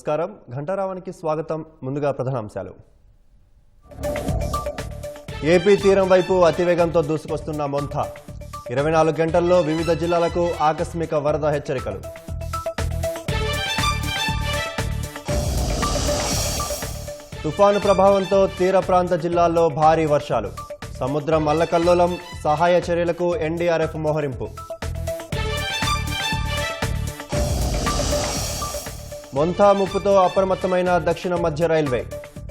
నమస్కారం ఘంటారావానికి స్వాగతం. ముందుగా ప్రధానాంశాలు. ఏపీ తీరం వైపు అతివేగంతో దూసుకొస్తున్న మొంతా. 24 గంటల్లో వివిధ జిల్లాలకు ఆకస్మిక వరద హెచ్చరికలు. తుఫాను ప్రభావంతో తీర ప్రాంత జిల్లాల్లో భారీ వర్షాలు. సముద్రం అల్లకల్లోలం. సహాయ చర్యలకు ఎన్డీఆర్ఎఫ్ మోహరింపు. మొంతా ముప్పుతో అప్రమత్తమైన దక్షిణ మధ్య రైల్వే.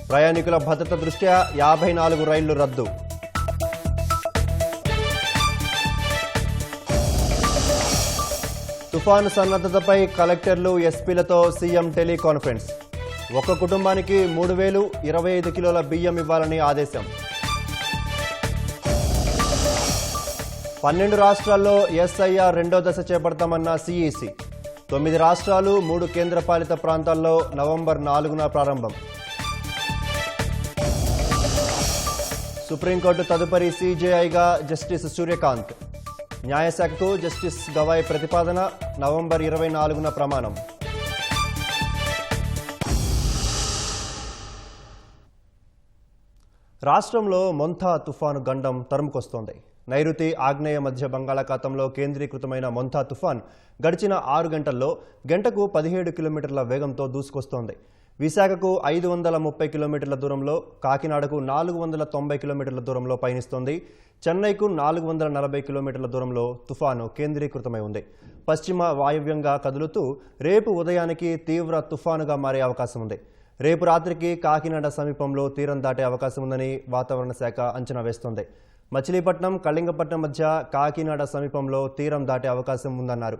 ప్రయాణికుల భద్రత దృష్ట్యా 54 రైళ్లు రద్దు. తుఫాను సన్నద్ధతపై కలెక్టర్లు, ఎస్పీలతో సీఎం టెలికాన్ఫరెన్స్. ఒక కుటుంబానికి 3,025 కిలోల బియ్యం ఇవ్వాలని ఆదేశం. 12 రాష్ట్రాల్లో ఎస్ఐఆర్ రెండో దశ చేపడతామన్న సీఈసీ. 9 రాష్ట్రాలు, 3 కేంద్రపాలిత ప్రాంతాల్లో నవంబర్ 4న ప్రారంభం. సుప్రీంకోర్టు తదుపరి సీజేఐగా జస్టిస్ సూర్యకాంత్. న్యాయశాఖకు జస్టిస్ గవాయ్ ప్రతిపాదన. నవంబర్ 24న ప్రమాణం. రాష్ట్రంలో మొంతా తుఫాను గండం తరుముకొస్తోంది. నైరుతి ఆగ్నేయ మధ్య బంగాళాఖాతంలో కేంద్రీకృతమైన మొంతా తుఫాన్ గడిచిన 6 గంటల్లో గంటకు 17 కిలోమీటర్ల వేగంతో దూసుకొస్తోంది. విశాఖకు 530 కిలోమీటర్ల దూరంలో, కాకినాడకు 490 కిలోమీటర్ల దూరంలో పయనిస్తోంది. చెన్నైకు 440 కిలోమీటర్ల దూరంలో తుఫాను కేంద్రీకృతమై ఉంది. పశ్చిమ వాయవ్యంగా కదులుతూ రేపు ఉదయానికి తీవ్ర తుఫానుగా మారే అవకాశం ఉంది. రేపు రాత్రికి కాకినాడ సమీపంలో తీరం దాటే అవకాశం ఉందని వాతావరణ శాఖ అంచనా వేస్తోంది. మచిలీపట్నం, కళింగపట్నం మధ్య కాకినాడ సమీపంలో తీరం దాటే అవకాశం ఉందన్నారు.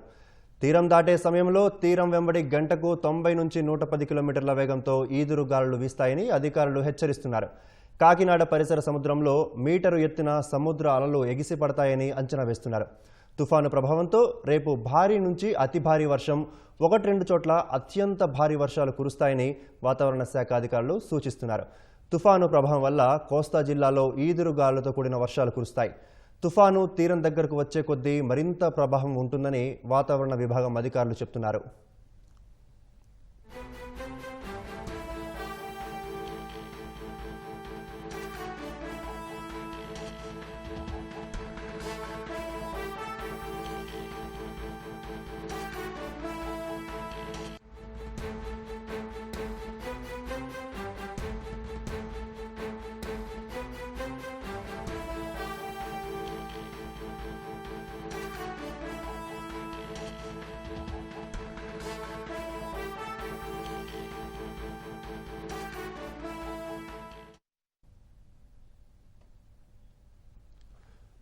తీరం దాటే సమయంలో తీరం వెంబడి గంటకు 90 నుంచి 110 కిలోమీటర్ల వేగంతో ఈదురు గాలులు వీస్తాయని అధికారులు హెచ్చరిస్తున్నారు. కాకినాడ పరిసర సముద్రంలో మీటరు ఎత్తున సముద్ర అలలు ఎగిసిపడతాయని అంచనా వేస్తున్నారు. తుఫాను ప్రభావంతో రేపు భారీ నుంచి అతి భారీ వర్షం, 1-2 చోట్ల అత్యంత భారీ వర్షాలు కురుస్తాయని వాతావరణ శాఖ అధికారులు సూచిస్తున్నారు. తుఫాను ప్రభావం వల్ల కోస్తా జిల్లాలో ఈదురుగాలులతో కూడిన వర్షాలు కురుస్తాయి. తుఫాను తీరం దగ్గరకు వచ్చే కొద్దీ మరింత ప్రభావం ఉంటుందని వాతావరణ విభాగం అధికారులు చెబుతున్నారు.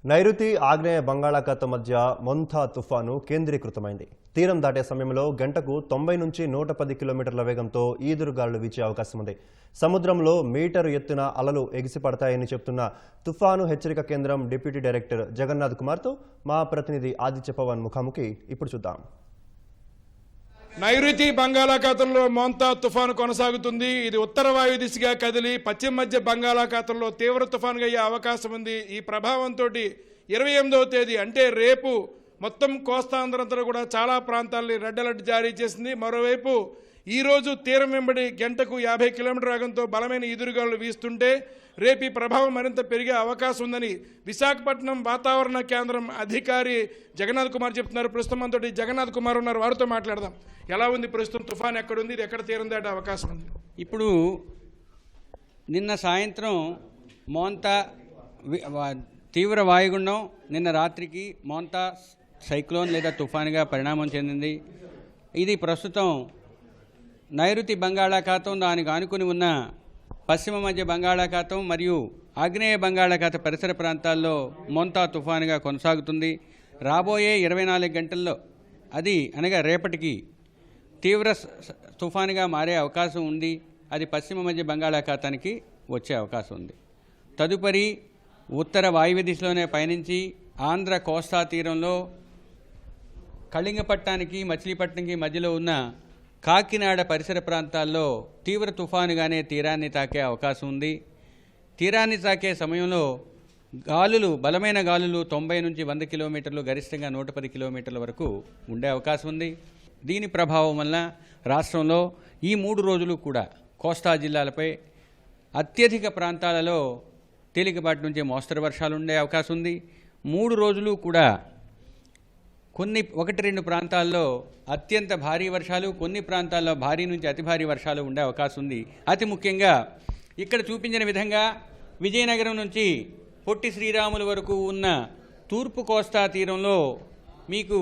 నైరుతి ఆగ్నేయ బంగాళాఖాతం మధ్య మొంతా తుఫాను కేంద్రీకృతమైంది. తీరం దాటే సమయంలో గంటకు 90 నుంచి 110 కిలోమీటర్ల వేగంతో ఈదురుగాలులు వీచే అవకాశం ఉంది. సముద్రంలో మీటరు ఎత్తున అలలు ఎగిసిపడతాయని చెప్తున్న తుఫాను హెచ్చరిక కేంద్రం డిప్యూటీ డైరెక్టర్ జగన్నాథ్ కుమార్తో మా ప్రతినిధి ఆదిత్య పవన్ ముఖాముఖి ఇప్పుడు చూద్దాం. నైరుతి బంగాళాఖాతంలో మొంతా తుఫాను కొనసాగుతుంది. ఇది ఉత్తర వాయు దిశగా కదిలి పశ్చిమ మధ్య బంగాళాఖాతంలో తీవ్ర తుఫానుగా అయ్యే అవకాశం ఉంది. ఈ ప్రభావంతో 28వ తేదీ అంటే రేపు మొత్తం కోస్తాంధ్రంతా కూడా చాలా ప్రాంతాలని రెడ్ అలర్ట్ జారీ చేసింది. మరోవైపు ఈరోజు తీరం వెంబడి గంటకు 50 కిలోమీటర్ వేగంతో బలమైన ఈదురుగాలులు వీస్తుంటే రేపు ఈ ప్రభావం మరింత పెరిగే అవకాశం ఉందని విశాఖపట్నం వాతావరణ కేంద్రం అధికారి జగన్నాథ్ కుమార్ చెప్తున్నారు. ప్రస్తుతం మనతో జగన్నాథ్ కుమార్ ఉన్నారు, వారితో మాట్లాడదాం. ఎలా ఉంది ప్రస్తుతం తుఫాన్, ఎక్కడుంది, ఇది ఎక్కడ తీరం దాటే అవకాశం ఉంది? ఇప్పుడు నిన్న సాయంత్రం మోంతా తీవ్ర వాయుగుండం, నిన్న రాత్రికి మోంతా సైక్లోన్ లేదా తుఫాన్గా పరిణామం చెందింది. ఇది ప్రస్తుతం నైరుతి బంగాళాఖాతం, దానికి ఆనుకుని ఉన్న పశ్చిమ మధ్య బంగాళాఖాతం మరియు ఆగ్నేయ బంగాళాఖాత పరిసర ప్రాంతాల్లో మొంతా తుఫానుగా కొనసాగుతుంది. రాబోయే 24 గంటల్లో అది అనగా రేపటికి తీవ్ర తుఫానుగా మారే అవకాశం ఉంది. అది పశ్చిమ మధ్య బంగాళాఖాతానికి వచ్చే అవకాశం ఉంది. తదుపరి ఉత్తర వాయువ్య దిశలోనే పయనించి ఆంధ్ర కోస్తా తీరంలో కళింగపట్నానికి, మచిలీపట్నంకి మధ్యలో ఉన్న కాకినాడ పరిసర ప్రాంతాల్లో తీవ్ర తుఫానుగానే తీరాన్ని తాకే అవకాశం ఉంది. తీరాన్ని తాకే సమయంలో బలమైన గాలులు 90 నుంచి 100 కిలోమీటర్లు, గరిష్టంగా 110 కిలోమీటర్ల వరకు ఉండే అవకాశం ఉంది. దీని ప్రభావం వల్ల రాష్ట్రంలో ఈ 3 రోజులు కూడా కోస్తా జిల్లాలపై అత్యధిక ప్రాంతాలలో తేలికపాటి నుంచి మోస్తరు వర్షాలు ఉండే అవకాశం ఉంది. 3 రోజులు కూడా కొన్ని 1-2 ప్రాంతాల్లో అత్యంత భారీ వర్షాలు, కొన్ని ప్రాంతాల్లో భారీ నుంచి అతి భారీ వర్షాలు ఉండే అవకాశం ఉంది. అతి ముఖ్యంగా ఇక్కడ చూపించిన విధంగా విజయనగరం నుంచి పొట్టి శ్రీరాములు వరకు ఉన్న తూర్పు కోస్తా తీరంలో మీకు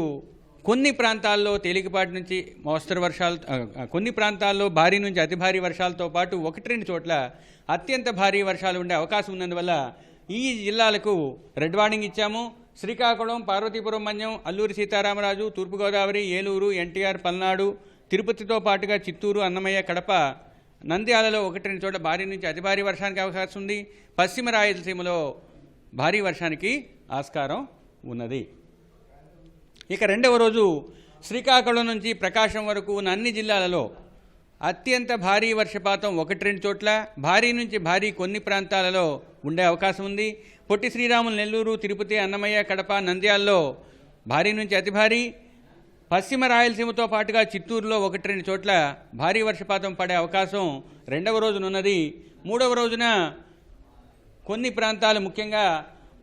కొన్ని ప్రాంతాల్లో తేలికపాటి నుంచి మోస్తరు వర్షాలు, కొన్ని ప్రాంతాల్లో భారీ నుంచి అతి భారీ వర్షాలతో పాటు 1-2 చోట్ల అత్యంత భారీ వర్షాలు ఉండే అవకాశం ఉన్నందువల్ల ఈ జిల్లాలకు రెడ్ వార్నింగ్ ఇచ్చాము. శ్రీకాకుళం, పార్వతీపురం మన్యం, అల్లూరి సీతారామరాజు, తూర్పుగోదావరి, ఏలూరు, ఎన్టీఆర్, పల్నాడు, తిరుపతితో పాటుగా చిత్తూరు, అన్నమయ్య, కడప, నంద్యాలలో 1-2 చోట్ల భారీ నుంచి అతి భారీ వర్షానికి అవకాశం ఉంది. పశ్చిమ రాయలసీమలో భారీ వర్షానికి ఆస్కారం ఉన్నది. ఇక రెండవ రోజు శ్రీకాకుళం నుంచి ప్రకాశం వరకు ఉన్న అన్ని జిల్లాలలో అత్యంత భారీ వర్షపాతం 1-2 చోట్ల, భారీ నుంచి భారీ కొన్ని ప్రాంతాలలో ఉండే అవకాశం ఉంది. పొట్టి శ్రీరాములు, నెల్లూరు, తిరుపతి, అన్నమయ్య, కడప, నంద్యాలలో భారీ నుంచి అతి భారీ, పశ్చిమ రాయలసీమతో పాటుగా చిత్తూరులో 1-2 చోట్ల భారీ వర్షపాతం పడే అవకాశం రెండవ రోజునున్నది. మూడవ రోజున కొన్ని ప్రాంతాలు ముఖ్యంగా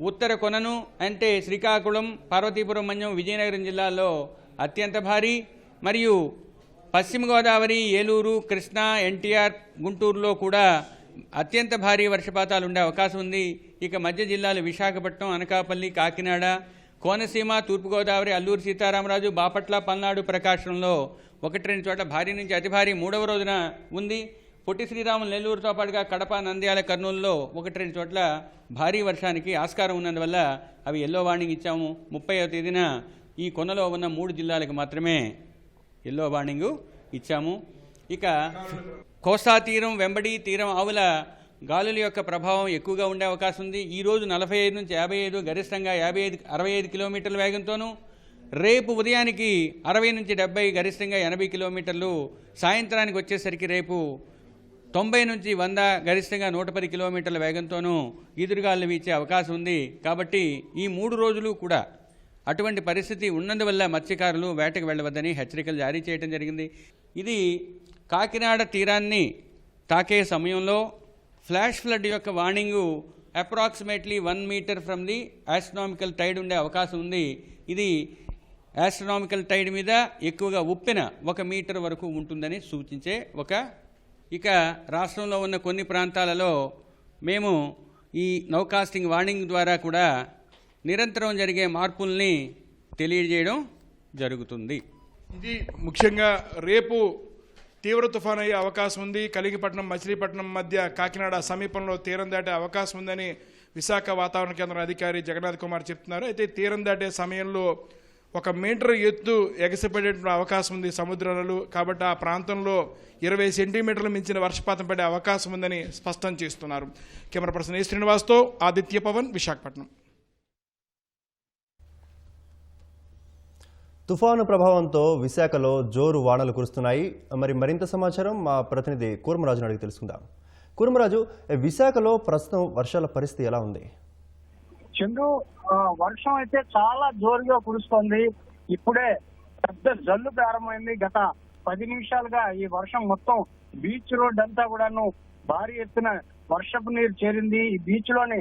ఉత్తర కొనను అంటే శ్రీకాకుళం, పార్వతీపురం మన్యం, విజయనగరం జిల్లాల్లో అత్యంత భారీ, మరియు పశ్చిమ గోదావరి, ఏలూరు, కృష్ణా, ఎన్టీఆర్, గుంటూరులో కూడా అత్యంత భారీ వర్షపాతాలు ఉండే అవకాశం ఉంది. ఇక మధ్య జిల్లాలు విశాఖపట్నం, అనకాపల్లి, కాకినాడ, కోనసీమ, తూర్పుగోదావరి, అల్లూరి సీతారామరాజు, బాపట్ల, పల్నాడు, ప్రకాశంలో 1-2 చోట్ల భారీ నుంచి అతి భారీ మూడవ రోజున ఉంది. పొట్టి శ్రీరాములు, నెల్లూరుతో పాటుగా కడప, నంద్యాల, కర్నూలులో 1-2 చోట్ల భారీ వర్షానికి ఆస్కారం ఉన్నందువల్ల అవి ఎల్లో వార్నింగ్ ఇచ్చాము. 30వ తేదీన ఈ కొనలో ఉన్న 3 జిల్లాలకు మాత్రమే ఎల్లో వార్నింగు ఇచ్చాము. ఇక కోస్తా తీరం వెంబడి తీరం ఆవుల గాలుల యొక్క ప్రభావం ఎక్కువగా ఉండే అవకాశం ఉంది. ఈరోజు 45 నుంచి 55, గరిష్టంగా 65 కిలోమీటర్ల వేగంతోనూ, రేపు ఉదయానికి 60 నుంచి 70, గరిష్టంగా 80 కిలోమీటర్లు, సాయంత్రానికి వచ్చేసరికి రేపు 90 నుంచి 100, గరిష్టంగా 110 కిలోమీటర్ల వేగంతోనూ ఈదురుగాలు వీచే అవకాశం ఉంది. కాబట్టి ఈ 3 రోజులు కూడా అటువంటి పరిస్థితి ఉన్నందువల్ల మత్స్యకారులు వేటకు వెళ్ళవద్దని హెచ్చరికలు జారీ చేయడం జరిగింది. ఇది కాకినాడ తీరాన్ని తాకే సమయంలో ఫ్లాష్ ఫ్లడ్ యొక్క warning approximately 1 metre from the astronomical tide ఉండే అవకాశం ఉంది. ఇది ఆస్ట్రనామికల్ టైడ్ మీద ఎక్కువగా ఉప్పెన 1 మీటర్ వరకు ఉంటుందని సూచించే ఇక రాష్ట్రంలో ఉన్న కొన్ని ప్రాంతాలలో మేము ఈ నౌకాస్టింగ్ వార్నింగ్ ద్వారా కూడా నిరంతరం జరిగే మార్పుల్ని తెలియజేయడం జరుగుతుంది. ఇది ముఖ్యంగా రేపు తీవ్ర తుఫాను అయ్యే అవకాశం ఉంది. కలిగిపట్నం, మచిలీపట్నం మధ్య కాకినాడ సమీపంలో తీరం దాటే అవకాశం ఉందని విశాఖ వాతావరణ కేంద్రం అధికారి జగన్నాథ్ కుమార్ చెప్తున్నారు. అయితే తీరం దాటే సమయంలో 1 మీటర్ ఎత్తు ఎగసిపడే అవకాశం ఉంది సముద్రాలు. కాబట్టి ఆ ప్రాంతంలో 20 సెంటీమీటర్లు మించిన వర్షపాతం పడే అవకాశం ఉందని స్పష్టం చేస్తున్నారు. కెమెరా పర్సన్ ఏ శ్రీనివాస్తో ఆదిత్య పవన్, విశాఖపట్నం. తుఫాను ప్రభావంతో విశాఖలో జోరు వానలు కురుస్తున్నాయి. మరింత సమాచారం మా ప్రతినిధి కూర్మరాజును అడిగి తెలుసుకుందాం. కూర్మరాజు, విశాఖలో ప్రస్తుతం వర్షాల పరిస్థితి ఎలా ఉంది? చంద్రు, వర్షం అయితే చాలా జోరుగా కురుస్తోంది. ఇప్పుడే పెద్ద జల్లు ప్రారంభమైంది. గత 10 నిమిషాలుగా ఈ వర్షం మొత్తం బీచ్ రోడ్ అంతా కూడాను భారీ ఎత్తున వర్షపు నీరు చేరింది. ఈ బీచ్ లోని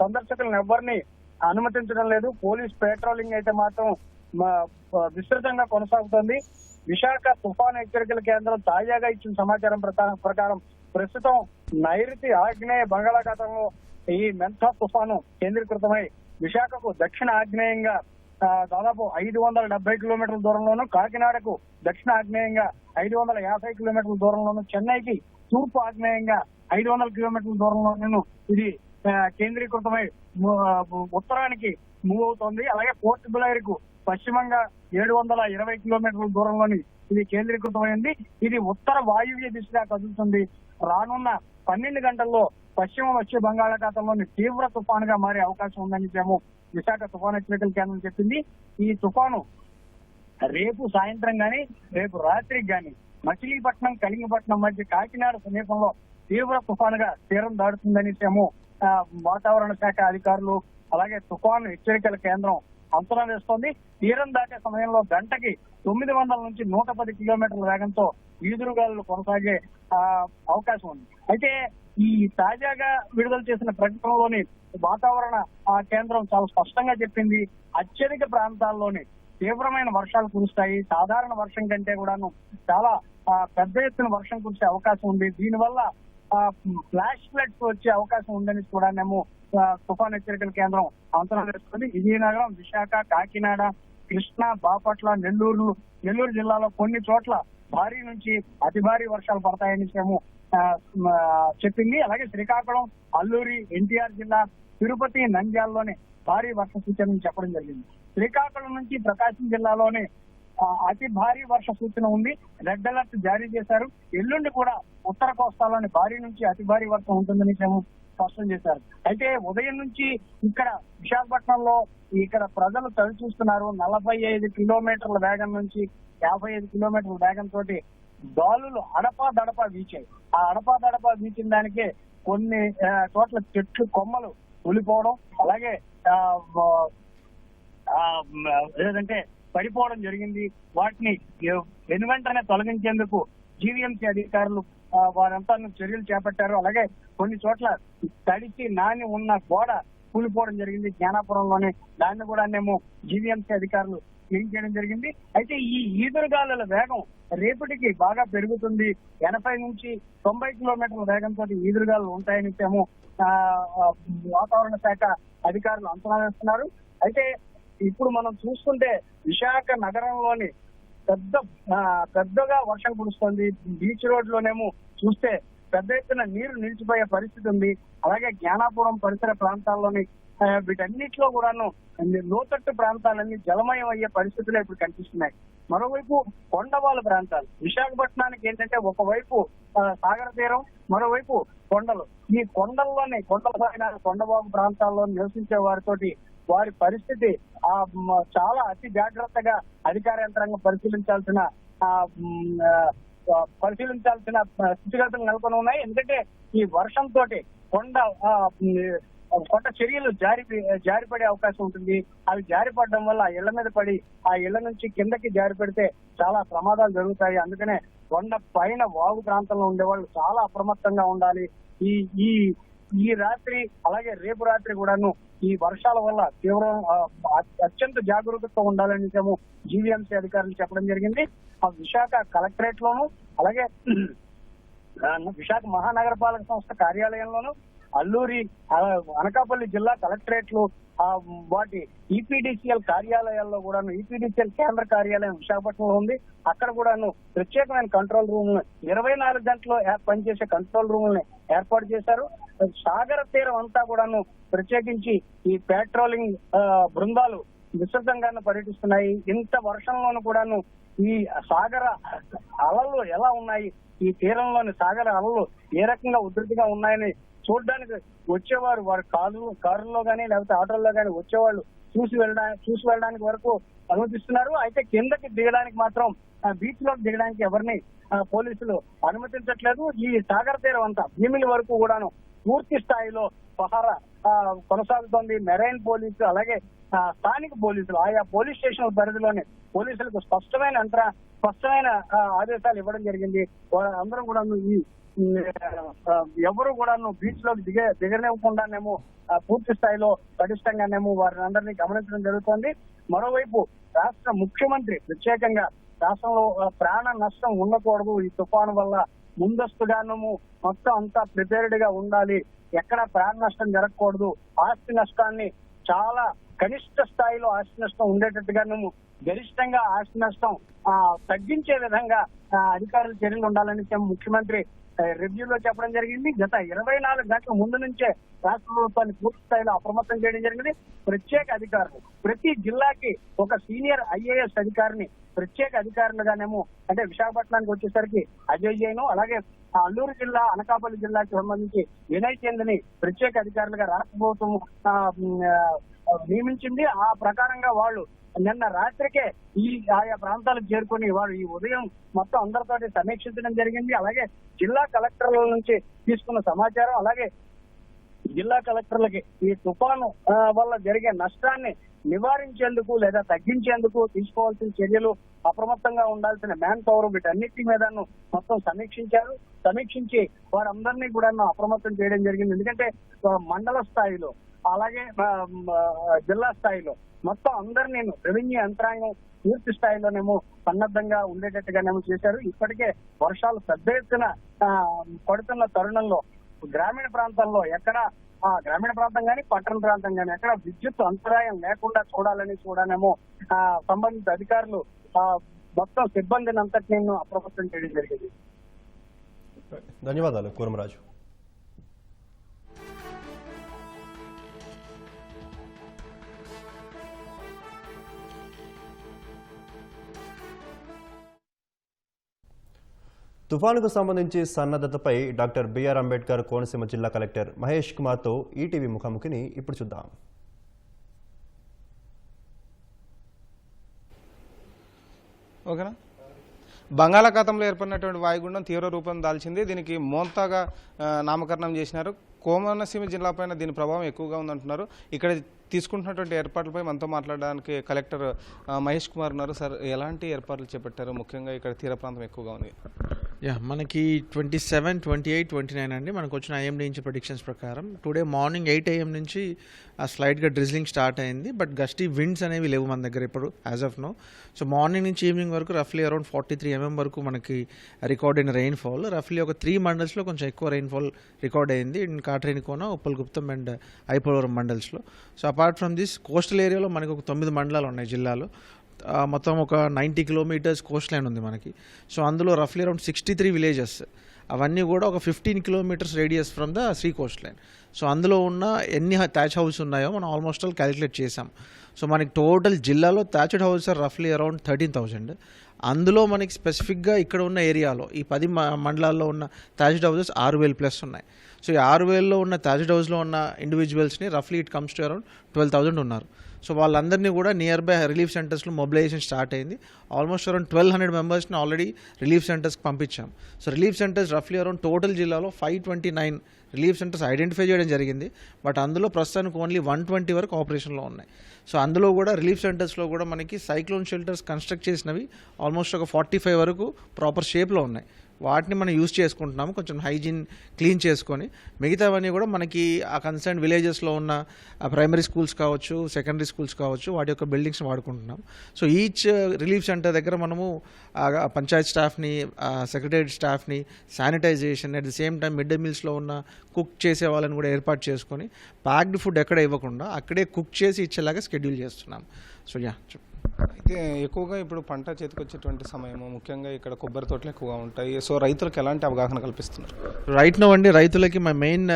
సందర్శకులను ఎవరిని అనుమతించడం లేదు. పోలీస్ పెట్రోలింగ్ అయితే మాత్రం విస్తృతంగా కొనసాగుతోంది. విశాఖ తుఫాను హెచ్చరికల కేంద్రం తాజాగా ఇచ్చిన సమాచారం ప్రకారం ప్రస్తుతం నైరుతి ఆగ్నేయ బంగాళాఖాతంలో ఈ మెంథా తుఫాను కేంద్రీకృతమై విశాఖకు దక్షిణ ఆగ్నేయంగా దాదాపు 570 కిలోమీటర్ల దూరంలోను, కాకినాడకు దక్షిణ ఆగ్నేయంగా 550 కిలోమీటర్ల దూరంలోను, చెన్నైకి తూర్పు ఆగ్నేయంగా 500 కిలోమీటర్ల దూరంలోనూ ఇది కేంద్రీకృతమై ఉత్తరానికి మూవ్ అవుతోంది. అలాగే పోర్ట్ బ్లెయిర్ కు పశ్చిమంగా 720 కిలోమీటర్ల దూరంలోని ఇది కేంద్రీకృతమైంది. ఇది ఉత్తర వాయువ్య దిశగా కదులుతుంది. రానున్న 12 గంటల్లో పశ్చిమ వచ్చే బంగాళాఖాతంలోని తీవ్ర తుఫానుగా మారే అవకాశం ఉందని విశాఖ తుఫాను హెచ్చరికల కేంద్రం చెప్పింది. ఈ తుఫాను రేపు సాయంత్రం గాని, రేపు రాత్రికి గాని మచిలీపట్నం, కలింగపట్నం మధ్య కాకినాడ సమీపంలో తీవ్ర తుఫానుగా తీరం దాడుతుందని వాతావరణ శాఖ అధికారులు అలాగే తుఫాను హెచ్చరికల కేంద్రం అంచనా వేస్తోంది. తీరం దాటే సమయంలో గంటకి 900 నుంచి 110 కిలోమీటర్ల వేగంతో ఈదురుగాలులు కొనసాగే అవకాశం ఉంది. అయితే ఈ తాజాగా విడుదల చేసిన ప్రకటనలోని వాతావరణ కేంద్రం చాలా స్పష్టంగా చెప్పింది, అత్యధిక ప్రాంతాల్లోని తీవ్రమైన వర్షాలు కురుస్తాయి. సాధారణ వర్షం కంటే కూడాను చాలా పెద్ద ఎత్తున వర్షం కురిసే అవకాశం ఉంది. దీనివల్ల ఫ్లాష్ ఫ్లడ్స్ వచ్చే అవకాశం ఉందని కూడానేమో తుఫాన్ హెచ్చరికల కేంద్రం అంచనా వేస్తుంది. విజయనగరం, విశాఖ, కాకినాడ, కృష్ణా, బాపట్ల, నెల్లూరు జిల్లాలో కొన్ని చోట్ల భారీ నుంచి అతి భారీ వర్షాలు పడతాయని చెప్పింది. అలాగే శ్రీకాకుళం, అల్లూరి, ఎన్టీఆర్ జిల్లా, తిరుపతి, నంద్యాలలోని భారీ వర్ష సూచనలు చెప్పడం జరిగింది. శ్రీకాకుళం నుంచి ప్రకాశం జిల్లాలోని అతి భారీ వర్ష సూచన ఉంది. రెడ్ అలర్ట్ జారీ చేశారు. ఎల్లుండి కూడా ఉత్తర కోస్తాలోని భారీ నుంచి అతి భారీ వర్షం ఉంటుందని స్పష్టం చేశారు. అయితే ఉదయం నుంచి ఇక్కడ విశాఖపట్నంలో ఇక్కడ ప్రజలు చవి చూస్తున్నారు. 45 కిలోమీటర్ల వేగం నుంచి 55 కిలోమీటర్ల వేగంతో గాలులు అడపా వీచాయి. ఆ అడపా వీచిన దానికే కొన్ని చోట్ల చెట్లు కొమ్మలు కూలిపోవడం, అలాగే లేదంటే పడిపోవడం జరిగింది. వాటిని వెనువెంటనే తొలగించేందుకు జీవీఎంసీ అధికారులు వారంతా చర్యలు చేపట్టారు. అలాగే కొన్ని చోట్ల తడిచి నాని ఉన్న గోడ కూలిపోవడం జరిగింది. జ్ఞానాపురంలోనే దాన్ని కూడా జీవీఎంసీ అధికారులు క్లీన్ చేయడం జరిగింది. అయితే ఈ ఈదురుగాలుల వేగం రేపటికి బాగా పెరుగుతుంది. 80 నుంచి 90 కిలోమీటర్ల వేగంతో ఈదురుగాలు ఉంటాయని వాతావరణ శాఖ అధికారులు అంచనా వేస్తున్నారు. అయితే ఇప్పుడు మనం చూసుకుంటే విశాఖ నగరంలోని పెద్దగా వర్షం కురుస్తుంది. బీచ్ రోడ్ లోనేమో చూస్తే పెద్ద ఎత్తున నీరు నిలిచిపోయే పరిస్థితి ఉంది. అలాగే జ్ఞానాపురం పరిసర ప్రాంతాల్లోని వీటన్నిటిలో కూడాను లోతట్టు ప్రాంతాలన్నీ జలమయం అయ్యే పరిస్థితులు ఇప్పుడు కనిపిస్తున్నాయి. మరోవైపు కొండవాళ్ళ ప్రాంతాలు విశాఖపట్నానికి ఏంటంటే ఒకవైపు సాగర తీరం, మరోవైపు కొండలు. ఈ కొండవాగు ప్రాంతాల్లో నివసించే వారితోటి వారి పరిస్థితి చాలా అతి జాగ్రత్తగా అధికార యంత్రాంగం పరిశీలించాల్సిన స్థితిగతులు నెలకొని ఉన్నాయి. ఎందుకంటే ఈ వర్షంతో కొండ చర్యలు జారిపడే అవకాశం ఉంటుంది. అవి జారిపడడం వల్ల ఇళ్ల మీద పడి ఆ ఇళ్ల నుంచి కిందకి జారి పెడితే చాలా ప్రమాదాలు జరుగుతాయి. అందుకనే కొండ పైన వాగు ప్రాంతంలో ఉండేవాళ్ళు చాలా అప్రమత్తంగా ఉండాలి. ఈ రాత్రి అలాగే రేపు రాత్రి కూడాను ఈ వర్షాల వల్ల అత్యంత జాగరూకతతో ఉండాలని జీవీఎంసీ అధికారులు చెప్పడం జరిగింది. విశాఖ కలెక్టరేట్ లోను, అలాగే విశాఖ మహానగరపాలక సంస్థ కార్యాలయంలోను, అల్లూరి, అనకాపల్లి జిల్లా కలెక్టరేట్లు, వాటి ఈపీడీసీఎల్ కార్యాలయాల్లో కూడాను, ఈపీడీసీఎల్ కేంద్ర కార్యాలయం విశాఖపట్నంలో ఉంది. అక్కడ కూడాను ప్రత్యేకమైన కంట్రోల్ రూమ్ 24 గంటలు పనిచేసే కంట్రోల్ రూమ్ ఏర్పాటు చేశారు. సాగర తీరం అంతా కూడాను ప్రత్యేకించి ఈ పెట్రోలింగ్ బృందాలు విస్తృతంగానే పర్యటిస్తున్నాయి. ఇంత వర్షంలోనూ కూడాను ఈ సాగర అలలు ఎలా ఉన్నాయి, ఈ తీరంలోని సాగర అలలు ఏ రకంగా ఉధృతిగా ఉన్నాయని చూడడానికి వచ్చేవారు వారి కారుల్లో గానీ లేకపోతే ఆటోల్లో గానీ వచ్చేవాళ్ళు చూసి వెళ్ళడానికి వరకు అనుమతిస్తున్నారు. అయితే కిందకి దిగడానికి మాత్రం బీచ్ లోకి దిగడానికి ఎవరిని పోలీసులు అనుమతించట్లేదు. ఈ సాగర తీరం అంతా భీమిలి వరకు కూడాను పూర్తి స్థాయిలో పహారా కొనసాగుతోంది. మెరైన్ పోలీసు అలాగే స్థానిక పోలీసులు ఆయా పోలీస్ స్టేషన్ పరిధిలోని పోలీసులకు స్పష్టమైన ఆదేశాలు ఇవ్వడం జరిగింది. అందరూ కూడా ఎవరు కూడా బీచ్ లోకి దిగనివ్వకుండానేమో పూర్తి స్థాయిలో పటిష్టంగానేమో వారిని అందరినీ గమనించడం జరుగుతోంది. మరోవైపు రాష్ట్ర ముఖ్యమంత్రి ప్రత్యేకంగా రాష్ట్రంలో ప్రాణ నష్టం ఉండకూడదు, ఈ తుఫాను వల్ల ముందస్తుగాను మొత్తం అంతా ప్రిపేర్డ్ గా ఉండాలి, ఎక్కడ ప్రాణ నష్టం జరగకూడదు, ఆస్తి నష్టాన్ని చాలా కనిష్ట స్థాయిలో ఆస్తి నష్టం ఉండేటట్టుగాను గరిష్టంగా ఆస్తి నష్టం తగ్గించే విధంగా అధికారులు చర్యలు ఉండాలని ముఖ్యమంత్రి రివ్యూలో చెప్పడం జరిగింది. గత 24 గంటల ముందు నుంచే రాష్ట్ర ప్రభుత్వాన్ని పూర్తి స్థాయిలో అప్రమత్తం చేయడం జరిగింది. ప్రత్యేక అధికారులు ప్రతి జిల్లాకి ఒక సీనియర్ ఐఏఎస్ అధికారిని ప్రత్యేక అధికారులుగానేమో, అంటే విశాఖపట్నానికి వచ్చేసరికి అజయ్ జైన్, అలాగే అల్లూరు జిల్లా, అనకాపల్లి జిల్లాకి సంబంధించి వినయ్ చంద్ని ప్రత్యేక అధికారులుగా రాష్ట్ర ప్రభుత్వం నియమించింది. ఆ ప్రకారంగా వాళ్ళు నిన్న రాత్రికే ఆయా ప్రాంతాలకు చేరుకొని వారు ఈ ఉదయం మొత్తం అందరితో సమీక్షించడం జరిగింది. అలాగే జిల్లా కలెక్టర్ల నుంచి తీసుకున్న సమాచారం, అలాగే జిల్లా కలెక్టర్లకి ఈ తుఫాను వల్ల జరిగే నష్టాన్ని నివారించేందుకు లేదా తగ్గించేందుకు తీసుకోవాల్సిన చర్యలు, అప్రమత్తంగా ఉండాల్సిన మ్యాన్ పవర్, వీటన్నిటి మీద మొత్తం సమీక్షించారు. సమీక్షించి వారందరినీ కూడా అప్రమత్తం చేయడం జరిగింది. ఎందుకంటే మండల స్థాయిలో అలాగే జిల్లా స్థాయిలో మొత్తం అందరినీ రెవెన్యూ యంత్రాంగం పూర్తి స్థాయిలోనేమో సన్నద్ధంగా ఉండేటట్టుగానేమో చేశారు. ఇప్పటికే వర్షాలు పెద్ద ఎత్తున పడుతున్న తరుణంలో గ్రామీణ ప్రాంతాల్లో ఎక్కడ గ్రామీణ ప్రాంతం కానీ పట్టణ ప్రాంతం కానీ ఎక్కడ విద్యుత్ అంతరాయం లేకుండా చూడాలని చూడనేమో సంబంధిత అధికారులు మొత్తం సిబ్బందిని అంతటి అప్రమత్తం చేయడం జరిగింది. ధన్యవాదాలు కూరమరాజు. తుఫానుకు సంబంధించి సన్నద్ధతపై డాక్టర్ బిఆర్ అంబేద్కర్ కోనసీమ జిల్లా కలెక్టర్ మహేష్ కుమార్తో ఈటీవీ ముఖాముఖిని ఇప్పుడు చూద్దాం. ఓకేనా. బంగాళాఖాతంలో ఏర్పడినటువంటి వాయుగుండం తీవ్ర రూపం దాల్చింది. దీనికి మోంతాగా నామకరణం చేసినారు. కోనసీమ జిల్లా పైన దీని ప్రభావం ఎక్కువగా ఉందంటున్నారు. ఇక్కడ తీసుకుంటున్నటువంటి ఏర్పాట్లపై మనతో మాట్లాడడానికి కలెక్టర్ మహేష్ కుమార్ ఉన్నారు. సార్, ఎలాంటి ఏర్పాట్లు చేపట్టారు? ముఖ్యంగా ఇక్కడ తీర ప్రాంతం ఎక్కువగా ఉంది. మనకి 27, 28, 29 అండి మనకు వచ్చిన ఐఎండీ నుంచి ప్రెడిక్షన్స్ ప్రకారం టుడే మార్నింగ్ 8 AM నుంచి స్లైట్గా డ్రిజ్లింగ్ స్టార్ట్ అయింది. బట్ గస్టీ విండ్స్ అనేవి లేవు మన దగ్గర ఇప్పుడు as of now. So morning నుంచి ఈవినింగ్ వరకు రఫ్లీ అరౌండ్ 43 mm వరకు మనకి రికార్డ్ అయిన రెయిన్ఫాల్. రఫ్లీ ఒక 3 మండల్స్లో కొంచెం ఎక్కువ రెయిన్ఫాల్ రికార్డ్ అయింది. కాట్రేనికోన, ఉప్పల్గుప్తం అండ్ ఐపోలవరం మండల్స్లో. So apart from this coastal ఏరియాలో మనకి ఒక 9 మండలాలు ఉన్నాయి జిల్లాలో. మొత్తం ఒక 90 kilometers కోస్ట్ లైన్ ఉంది మనకి. సో అందులో రఫ్లీ అరౌండ్ 63 villages, అవన్నీ కూడా ఒక 15 kilometers radius from the sea coast line. So అందులో ఉన్న ఎన్ని థ్యాచ్ హౌస్ ఉన్నాయో మనం ఆల్మోస్ట్ ఆల్ క్యాలిక్యులేట్ చేసాం. సో మనకి టోటల్ జిల్లాలో థ్యాచ్డ్ హౌసెస్ రఫ్లీ అరౌండ్ 13,000. అందులో మనకి స్పెసిఫిక్గా ఇక్కడ ఉన్న ఏరియాలో ఈ 10 మండలాల్లో ఉన్న థ్యాచ్డ్ హౌసెస్ 6,000+ ఉన్నాయి. సో ఈ 6,000లో ఉన్న థ్యాచ్డ్ హౌస్లో ఉన్న ఇండివిజువల్స్ని రఫ్లీ ఇట్ కమ్స్ టు అరౌండ్ 12,000 ఉన్నారు. సో వాళ్ళందరినీ కూడా నియర్ బై రిలీఫ్ సెంటర్స్లో మొబిలైజేషన్ స్టార్ట్ అయింది. ఆల్మోస్ట్ అరౌండ్ 1,200 మెంబర్స్ని ఆల్రెడీ రిలీఫ్ సెంటర్స్కి పంపించాం. సో రిలీఫ్ సెంటర్స్ రఫ్లీ అరౌండ్ టోటల్ జిల్లాలో 529 రిలీఫ్ సెంటర్స్ ఐడెంటిఫై చేయడం జరిగింది. బట్ అందులో ప్రస్తుతానికి ఓన్లీ 120 వరకు ఆపరేషన్లో ఉన్నాయి. సో అందులో కూడా రిలీఫ్ సెంటర్స్లో కూడా మనకి సైక్లోన్ షెల్టర్స్ కన్స్ట్రక్ట్ చేసినవి ఆల్మోస్ట్ ఒక 45 వరకు ప్రాపర్ షేప్లో ఉన్నాయి. వాటిని మనం యూజ్ చేసుకుంటున్నాము, కొంచెం హైజీన్ క్లీన్ చేసుకొని. మిగతావన్నీ కూడా మనకి ఆ కన్సర్న్ విలేజెస్లో ఉన్న ప్రైమరీ స్కూల్స్ కావచ్చు, సెకండరీ స్కూల్స్ కావచ్చు, వాటి యొక్క బిల్డింగ్స్ వాడుకుంటున్నాం. సో ఈచ్ రిలీఫ్ సెంటర్ దగ్గర మనము పంచాయత్ స్టాఫ్ని, సెక్రటరీ స్టాఫ్ని, sanitisation, at the same time mid day మీల్స్లో ఉన్న కుక్ చేసే వాళ్ళని కూడా ఏర్పాటు చేసుకొని ప్యాక్డ్ ఫుడ్ ఎక్కడ ఇవ్వకుండా అక్కడే కుక్ చేసి ఇచ్చేలాగా షెడ్యూల్ చేస్తున్నాం. సో అయితే ఎక్కువగా ఇప్పుడు పంట చేతికొచ్చేటువంటి సమయము, ముఖ్యంగా ఇక్కడ కొబ్బరి తోటలు ఎక్కువగా ఉంటాయి. సో రైతులకు ఎలాంటి అవగాహన కల్పిస్తున్నారు? రైట్ నౌ అండి రైతులకి మై మెయిన్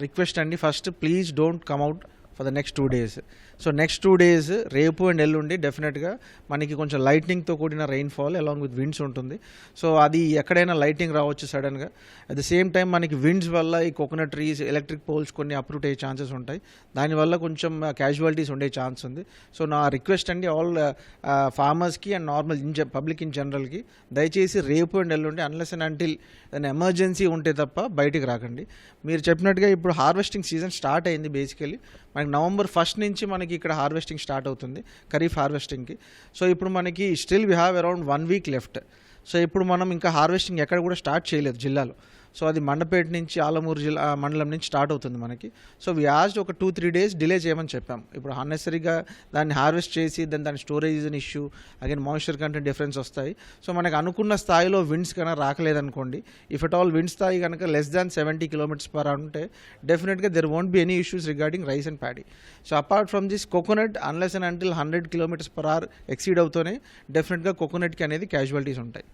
రిక్వెస్ట్ అండి, first please don't come out for the next 2 days. So next 2 days రేపు అండ్ ఎల్లుండి డెఫినెట్గా మనకి కొంచెం లైట్నింగ్తో కూడిన రెయిన్ఫాల్ అలాంగ్ విత్ విండ్స్ ఉంటుంది. సో అది ఎక్కడైనా లైటింగ్ రావచ్చు సడన్గా. అట్ ద సేమ్ టైం మనకి విండ్స్ వల్ల ఈ కోకోనట్ ట్రీస్, ఎలక్ట్రిక్ పోల్స్ కొన్ని అప్రూట్ అయ్యే ఛాన్సెస్ ఉంటాయి. దానివల్ల కొంచెం క్యాజువాలిటీస్ ఉండే ఛాన్స్ ఉంది. సో నా రిక్వెస్ట్ అండి ఆల్ ఫార్మర్స్కి అండ్ నార్మల్ పబ్లిక్ ఇన్ జనరల్కి, దయచేసి రేపు అండ్ ఎల్లుండి అన్లెస్ అండ్ అంటిల్ దాని ఎమర్జెన్సీ ఉంటే తప్ప బయటికి రాకండి. మీరు చెప్పినట్టుగా ఇప్పుడు హార్వెస్టింగ్ సీజన్ స్టార్ట్ అయింది. బేసికలీ మనకి November 1st నుంచి మనకి ఇక్కడ హార్వెస్టింగ్ స్టార్ట్ అవుతుంది, ఖరీఫ్ హార్వెస్టింగ్కి. సో ఇప్పుడు మనకి still we have around 1 week left. So ఇప్పుడు మనం ఇంకా హార్వెస్టింగ్ ఎక్కడ కూడా స్టార్ట్ చేయలేదు జిల్లాలో. సో అది మండపేట నుంచి ఆలమూరు జిల్లా మండలం నుంచి స్టార్ట్ అవుతుంది మనకి. సో వి ఆస్డ్ ఒక 2-3 days డిలే చేయమని చెప్పాం. ఇప్పుడు అన్నెసరీగా దాన్ని హార్వెస్ట్ చేసి దాని స్టోరేజ్ అని issue, again moisture content difference వస్తాయి. సో మనకు అనుకున్న స్థాయిలో విండ్స్ కన్నా రాకలేదనుకోండి, ఇఫ్ అట్ ఆల్ విండ్ స్థాయి కనుక less than 70 km/h ఉంటే డెఫినెట్గా there won't be any issues regarding rice and paddy. So apart from this coconut unless and until 100 km/h exceed అవుతూనే డెఫినెట్గా కోకోనట్కి అనేది క్యాజువాలిటీస్ ఉంటాయి.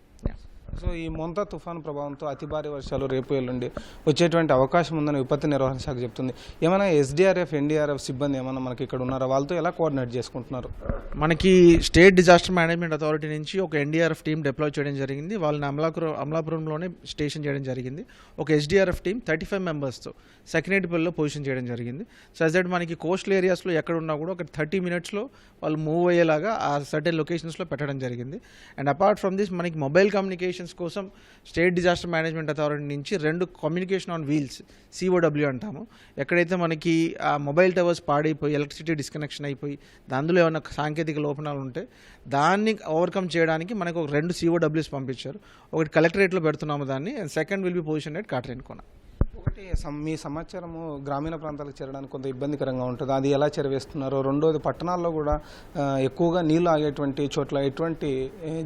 సో ఈ మోంతా తుఫాను ప్రభావంతో అతి భారీ వర్షాలు రేపు ఎల్లుండి వచ్చేటువంటి అవకాశం ఉందని విపత్తు నిర్వహణ శాఖ చెప్తుంది. ఏమైనా SDRF, NDRF సిబ్బంది ఏమైనా మనకి ఇక్కడ ఉన్నారా? వాళ్ళతో ఎలా కోఆర్డినేట్ చేసుకుంటున్నారు? మనకి స్టేట్ డిజాస్టర్ మేనేజ్మెంట్ అథారిటీ నుంచి ఒక NDRF టీం డిప్లాయ్ చేయడం జరిగింది. వాళ్ళని అమలాపురంలోనే స్టేషన్ చేయడం జరిగింది. ఒక SDRF టీం 35 మెంబర్స్తో సెకండరీపల్లిలో పొజిషన్ చేయడం జరిగింది. సో అస్ దట్ మనకి కోస్టల్ ఏరియాస్లో ఎక్కడ ఉన్నా కూడా ఒక 30 minutesలో వాళ్ళు మూవ్ అయ్యేలాగా ఆ సర్టెన్ లొకేషన్స్లో పెట్టడం జరిగింది. అండ్ అపార్ట్ ఫ్రమ్ దిస్ మనకి మొబైల్ కమ్యూనికేషన్స్ కమ్యూనికేషన్స్ కోసం స్టేట్ డిజాస్టర్ మేనేజ్మెంట్ అథారిటీ నుంచి 2 కమ్యూనికేషన్ ఆన్ వీల్స్ COW అంటాము. ఎక్కడైతే మనకి ఆ మొబైల్ టవర్స్ పాడైపోయి ఎలక్ట్రిసిటీ డిస్కనెక్షన్ అయిపోయి అందులో ఏమైనా సాంకేతిక లోపనాలు ఉంటే దాన్ని ఓవర్కమ్ చేయడానికి మనకు 2 COWs పంపించారు. ఒకటి కలెక్టరేట్లో పెడుతున్నాము దాన్ని, and second will be position at Katrenikona. ఒకటి మీ సమాచారము గ్రామీణ ప్రాంతాలకు చేరడానికి కొంత ఇబ్బందికరంగా ఉంటుంది, అది ఎలా చేరవేస్తున్నారు? రెండోది పట్టణాల్లో కూడా ఎక్కువగా నీళ్లు ఆగేటువంటి చోట్ల ఎటువంటి